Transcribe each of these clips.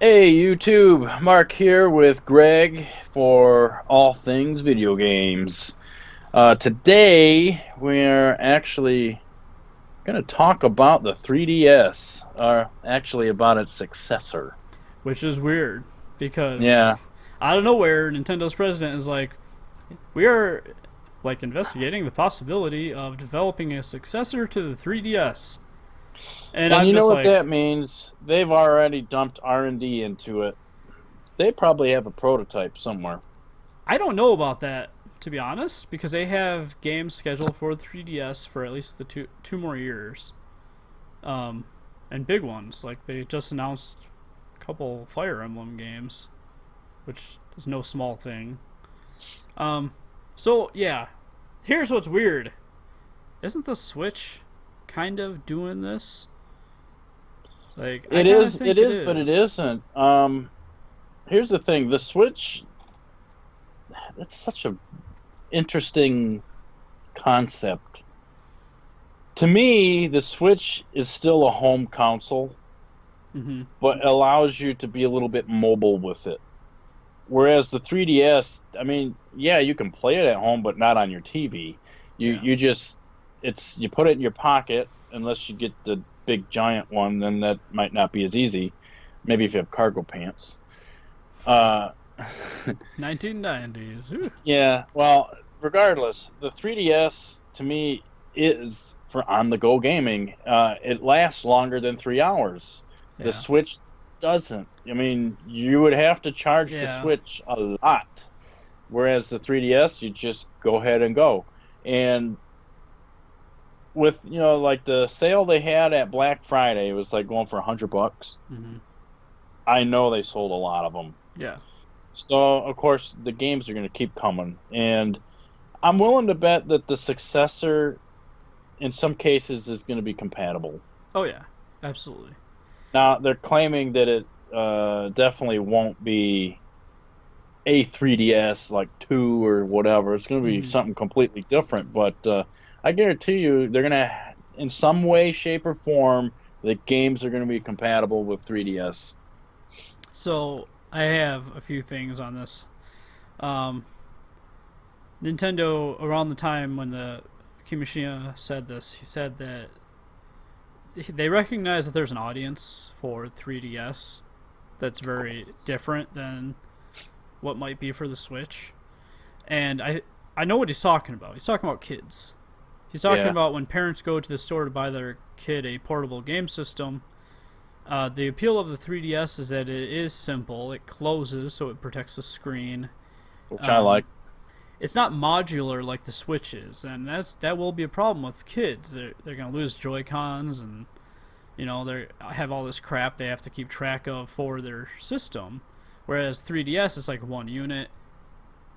Hey YouTube, Mark here with Greg for all things video games. Today we're actually going to talk about the 3DS, or actually about its successor. Which is weird because Yeah, out of nowhere, Nintendo's president is like, "We are investigating the possibility of developing a successor to the 3DS," and and I'm you know just what like, that means? They've already dumped R&D into it. They probably have a prototype somewhere. I don't know about that, to be honest, because they have games scheduled for the 3DS for at least the two more years, um, and big ones. Like they just announced a couple Fire Emblem games, which is no small thing. Um, so yeah, here's what's weird. Isn't the Switch kind of doing this? Like, I It kind of is, it think it is, but it is. isn't. Here's the thing: the Switch, that's such a interesting concept. To me, the Switch is still a home console, Mm-hmm. but allows you to be a little bit mobile with it. Whereas the 3DS, I mean, yeah, you can play it at home, but not on your TV. You Yeah. you just you put it in your pocket unless you get the big giant one, then that might not be as easy. Maybe if you have cargo pants. Uh 1990s. Ooh. yeah, well, regardless, the 3DS to me is for on-the-go gaming. It lasts longer than 3 hours. The Yeah. Switch doesn't. I mean, you would have to charge the Yeah. Switch a lot, whereas the 3DS, you just go ahead and go. And with, like the sale they had at Black Friday, it was like going for $100. Mm-hmm. I know they sold a lot of them. Yeah. So, of course, the games are going to keep coming. And I'm willing to bet that the successor, in some cases, is going to be compatible. Oh yeah. Absolutely. Now, they're claiming that it definitely won't be a 3DS like 2 or whatever. It's going to be Mm-hmm. something completely different. But I guarantee you, they're going to, in some way, shape, or form, the games are going to be compatible with 3DS. So I have a few things on this. Um, Nintendo, around the time when the Kimishima said this, he said that they recognize that there's an audience for 3DS that's very different than what might be for the Switch. And I know what he's talking about. He's talking about kids. He's talking Yeah, about when parents go to the store to buy their kid a portable game system. The appeal of the 3DS is that it is simple. It closes, so it protects the screen. which I Um, like. it's not modular like the Switch is, and that will be a problem with kids. They're gonna lose Joy Cons, and they have all this crap they have to keep track of for their system. Whereas 3DS is like one unit.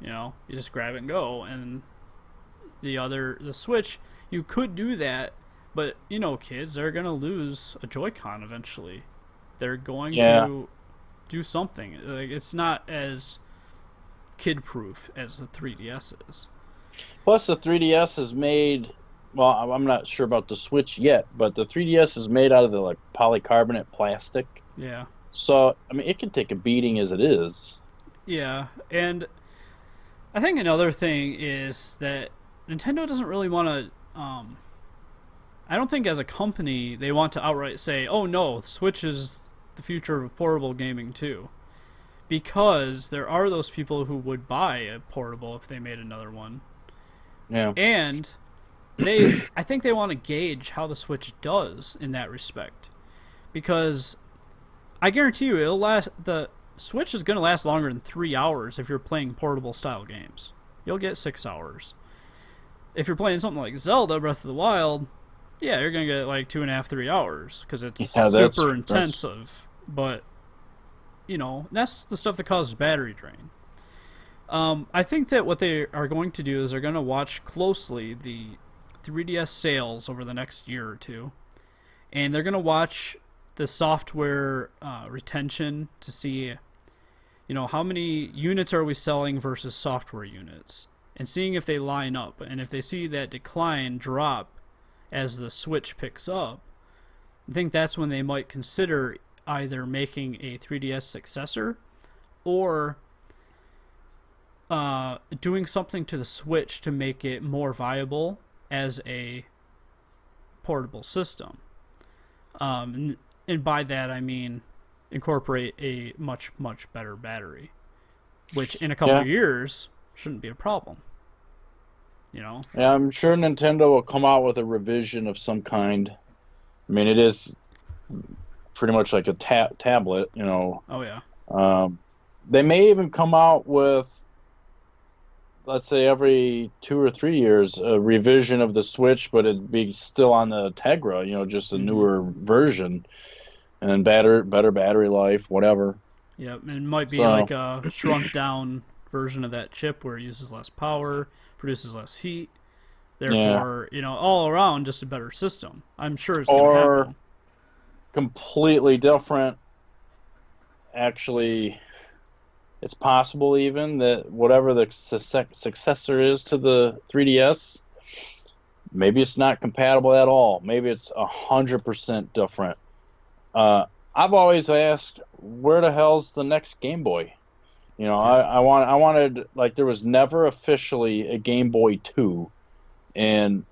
You just grab it and go. And the Switch, you could do that, but kids are gonna lose a Joy-Con eventually. They're going Yeah. to do something. Like it's not as kid-proof as the 3DS is. Plus, the 3DS is made. Well, I'm not sure about the Switch yet, but the 3DS is made out of the like polycarbonate plastic. Yeah, So, I mean, it can take a beating as it is. yeah, and I think another thing is that Nintendo doesn't really want to. I don't think as a company they want to outright say, "Oh no, Switch is the future of portable gaming too," because there are those people who would buy a portable if they made another one, Yeah. and I think they want to gauge how the Switch does in that respect, because I guarantee you it'll last. The Switch is going to last longer than 3 hours if you're playing portable style games. You'll get 6 hours. If you're playing something like Zelda Breath of the Wild, yeah, you're gonna get like 2.5, 3 hours because it's Yeah, super that's intensive. But that's the stuff that causes battery drain. I think that what they are going to do is they're going to watch closely the 3DS sales over the next year or two, and they're going to watch the software retention to see, how many units are we selling versus software units, and seeing if they line up. And if they see that decline drop as the Switch picks up, I think that's when they might consider either making a 3DS successor or doing something to the Switch to make it more viable as a portable system. And by that I mean incorporate a much, much better battery, which in a couple Yeah. of years shouldn't be a problem. You know? Yeah, I'm sure Nintendo will come out with a revision of some kind. I mean, it is pretty much like a tablet. Oh yeah. Um, they may even come out with, let's say, every 2 or 3 years, a revision of the Switch, but it'd be still on the Tegra, just a Mm-hmm. newer version and better battery life, whatever. Yep. And it might be like So, a shrunk down version of that chip where it uses less power, produces less heat. yeah. Therefore, all around just a better system. I'm sure it's going to Or happen. completely different, actually. It's possible even that whatever the successor is to the 3DS, maybe it's not compatible at all. Maybe it's 100% different. I've always asked, where the hell's the next Game Boy? Yeah. I wanted, like, there was never officially a Game Boy 2, and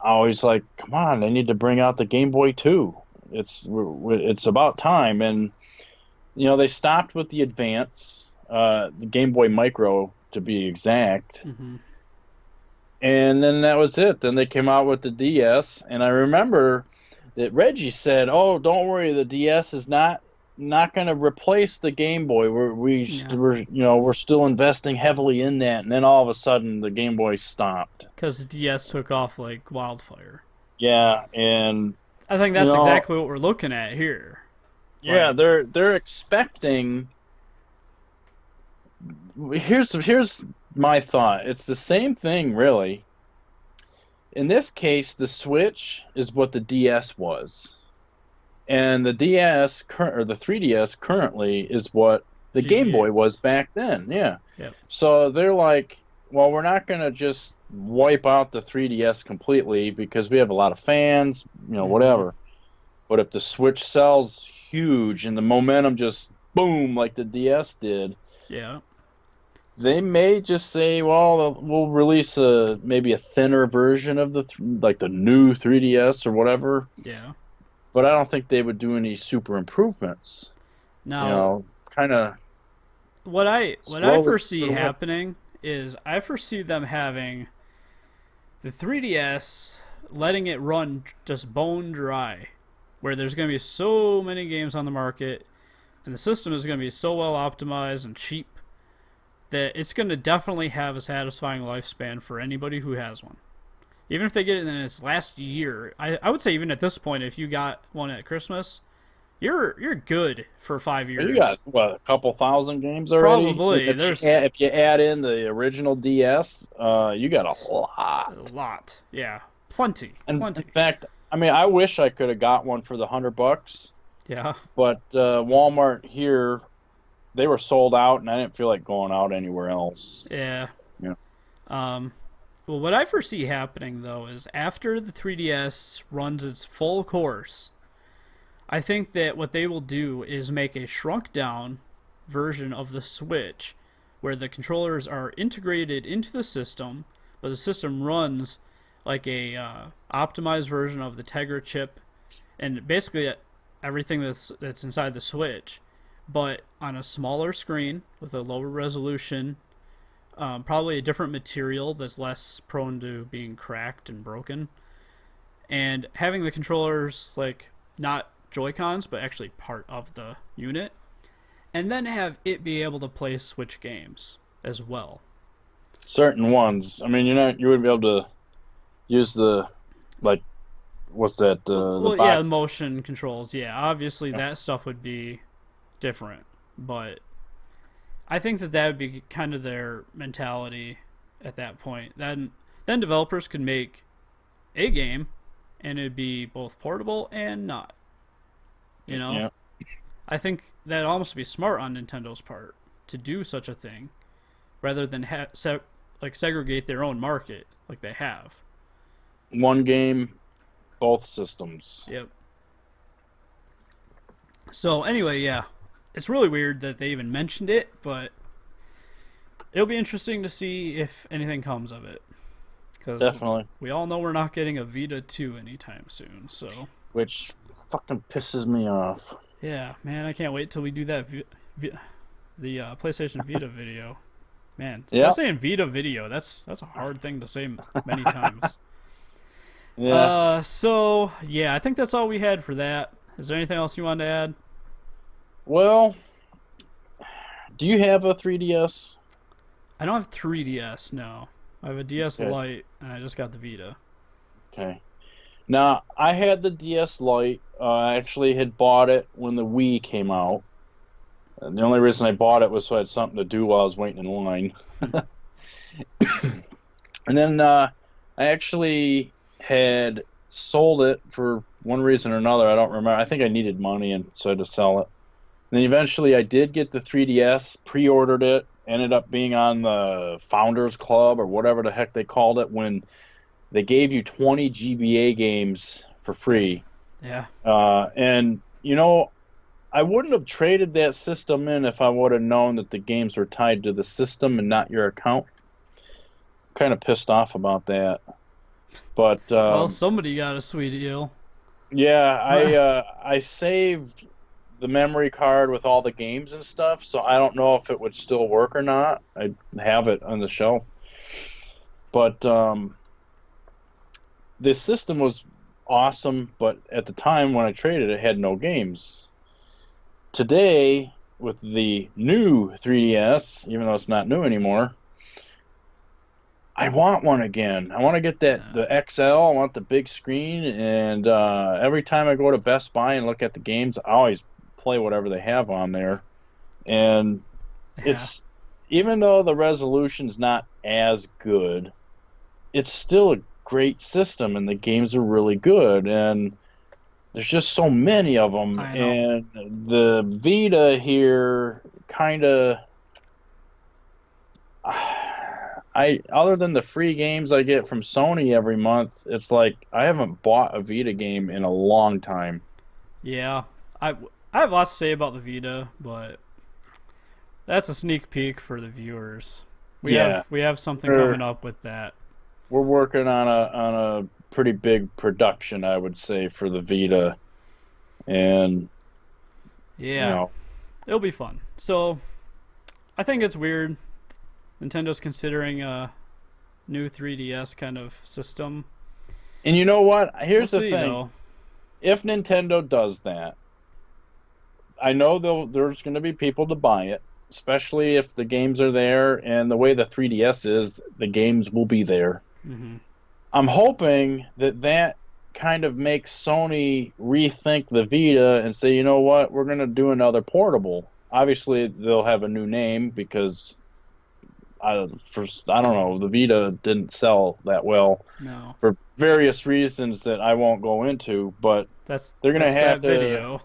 I always like, come on, they need to bring out the Game Boy 2. It's about time, and they stopped with the Advance, the Game Boy Micro to be exact, Mm-hmm. and then that was it. Then they came out with the DS, and I remember that Reggie said, "Oh, don't worry, the DS is not going to replace the Game Boy. Yeah. We're still investing heavily in that." And then all of a sudden, the Game Boy stopped. Because the DS took off like wildfire. Yeah, and I think you that's know, exactly what we're looking at here. yeah, Like, they're expecting. Here's my thought. It's the same thing, really. In this case, the Switch is what the DS was. And the or the 3DS currently is what the Game GBA Boy was was. back then. Yeah. Yep. So they're like, well, we're not going to just wipe out the 3DS completely because we have a lot of fans, Mm-hmm. whatever. But if the Switch sells huge and the momentum just boom like the DS did, Yeah. they may just say, well, we'll release maybe a thinner version of like the new 3DS or whatever, Yeah. but I don't think they would do any super improvements. Now, Kind of what I slowly foresee put away. happening is I foresee them having the 3DS letting it run just bone dry, where there's going to be so many games on the market, and the system is going to be so well optimized and cheap that it's going to definitely have a satisfying lifespan for anybody who has one. Even if they get it in its last year, I would say even at this point, if you got one at Christmas, you're good for five You years. got what, a couple thousand games already? And Probably. There's if you add in the original DS, you got a a lot. lot. Yeah, plenty, And in plenty. fact, I mean, I wish I could have got one for the $100, Yeah, but Walmart here, they were sold out, and I didn't feel like going out anywhere else. yeah. Yeah. Um, well, what I foresee happening though is after the 3DS runs its full course, I think that what they will do is make a shrunk down version of the Switch where the controllers are integrated into the system, but the system runs like a optimized version of the Tegra chip and basically everything that's inside the Switch, but on a smaller screen with a lower resolution, probably a different material that's less prone to being cracked and broken, and having the controllers like not Joy Cons but actually part of the unit, and then have it be able to play Switch games as well. Certain ones. I mean, you wouldn't be able to use like, what's that, the Well, yeah, box. motion controls. Yeah, obviously that stuff would be different, but I think that would be kind of their mentality at that point. Then developers could make a game, and it'd be both portable and not. You know, Yeah. I think that'd almost be smart on Nintendo's part to do such a thing, rather than segregate their own market like they have. One game, both systems. Yep. So anyway, yeah, it's really weird that they even mentioned it, but it'll be interesting to see if anything comes of it, because Definitely. we all know we're not getting a Vita 2 anytime soon. So Which fucking pisses me off. yeah, man, I can't wait till we do that the PlayStation Vita video. Man, try Yeah. saying Vita video. That's a hard thing to say many times. Yeah. So yeah, I think that's all we had for that. Is there anything else you wanted to add? Well, do you have a 3DS? I don't have 3DS. No, I have a DS Okay. Lite, and I just got the Vita. Okay. Now, I had the DS Lite. I actually had bought it when the Wii came out. And the only reason I bought it was so I had something to do while I was waiting in line. And then I actually had sold it for one reason or another. I don't remember. I think I needed money, and so I had to sell it. And then eventually I did get the 3DS, pre-ordered it, ended up being on the Founders Club or whatever the heck they called it when they gave you 20 GBA games for free. Yeah, And, I wouldn't have traded that system in if I would have known that the games were tied to the system and not your account. Kind of pissed off about that. But well, somebody got a sweet deal. yeah, I saved the memory card with all the games and stuff, so I don't know if it would still work or not. I have it on the shelf. But the system was awesome, but at the time when I traded it had no games. Today, with the new 3DS, even though it's not new anymore, I want one again. I want to get that Yeah, the XL. I want the big screen, and every time I go to Best Buy and look at the games, I always play whatever they have on there. And yeah. it's even though the resolution's not as good, it's still a great system, and the games are really good. And there's just so many of them, I know. and the Vita here kind of I other than the free games I get from Sony every month, it's like I haven't bought a Vita game in a long time. Yeah, I I have lots to say about the Vita, but that's a sneak peek for the viewers. Yeah, We have something we're coming up with that. we're working on a pretty big production, I would say, for the Vita, and you Yeah, know, it'll be fun. So I think it's weird. Nintendo's considering a new 3DS kind of system. and you know what? We'll Here's the see thing: though. if Nintendo does that, I know there's going to be people to buy it, especially if the games are there, and the way the 3DS is, the games will be there. Hmm. I'm hoping that kind of makes Sony rethink the Vita and say, you know what, we're going to do another portable. Obviously, they'll have a new name because I don't know, the Vita didn't sell that well No, for various reasons that I won't go into, but they're going to that's have that to. video.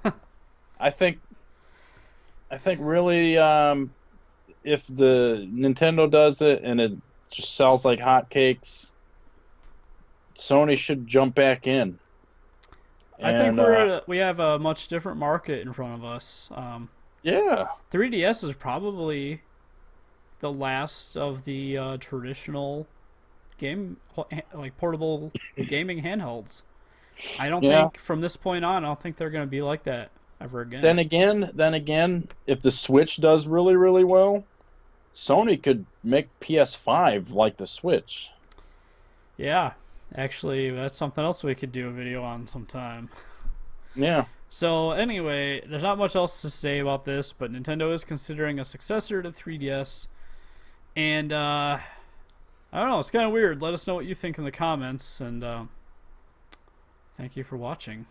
I think I think really, if the Nintendo does it and it just sells like hotcakes, Sony should jump back in. I think And we have a much different market in front of us. yeah, 3DS is probably the last of the traditional game like portable gaming handhelds. I don't yeah. think from this point on, I don't think they're going to be like that ever again. Then again, if the Switch does really, really well, Sony could make PS5 like the Switch. Yeah, actually, that's something else we could do a video on sometime. Yeah, So anyway, there's not much else to say about this, but Nintendo is considering a successor to 3DS, and I don't know, it's kind of weird. Let us know what you think in the comments, and thank you for watching.